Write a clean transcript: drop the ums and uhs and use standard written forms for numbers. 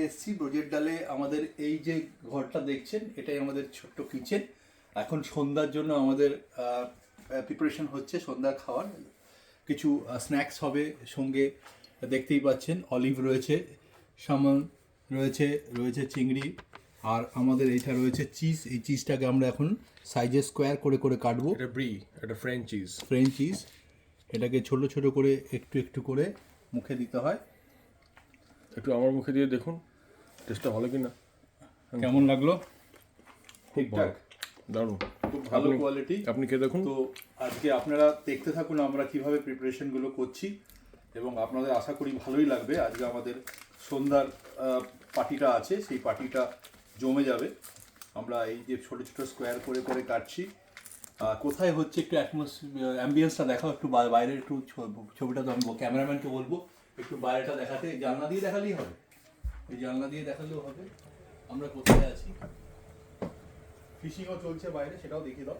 এসছি ব্রোজের ডালে। আমাদের এই যে ঘরটা দেখছেন এটাই আমাদের ছোট্ট কিচেন। এখন সন্ধ্যার জন্য আমাদের প্রিপারেশন হচ্ছে সন্ধ্যার খাওয়ার। কিছু স্ন্যাক্স হবে, সঙ্গে দেখতেই পাচ্ছেন অলিভ রয়েছে, সামন রয়েছে চিংড়ি, আর আমাদের এইটা রয়েছে চিজ। এই চিজটাকে আমরা এখন সাইজে স্কোয়ার করে করে কাটবো। এটা ব্রি, এটা ফ্রেঞ্চ চিজ। ফ্রেঞ্চ চিজ, এটাকে ছোট ছোট করে একটু একটু করে মুখে দিতে হয়। একটু আমার মুখে দিয়ে দেখুন টেস্টটা ভালো কিনা। কেমন লাগলো? ঠিকঠাক, দারুণ, খুব ভালো কোয়ালিটি। আপনি খেয়ে দেখুন। তো আজকে আপনারা দেখতে থাকুন আমরা কিভাবে প্রিপারেশনগুলো করছি, এবং আপনাদের আশা করি ভালোই লাগবে। আজকে আমাদের সন্ধ্যার পার্টিটা আছে, সেই পার্টিটা জমে যাবে। আমরা এই যে ছোটো ছোটো স্কোয়ার করে করে কাটছি। কোথায় হচ্ছে একটু অ্যাম্বিয়েন্সটা দেখাও, একটু বাইরের একটু ছবিটা। তো আমি ক্যামেরাম্যানকে বলবো একটু বাইরেটা দেখাতে। জানলা দিয়ে দেখালেই হবে, এই জানলা দিয়ে দেখালেও হবে আমরা কোথায় আছি। ফিশিংও চলছে বাইরে, সেটাও দেখিয়ে দাও।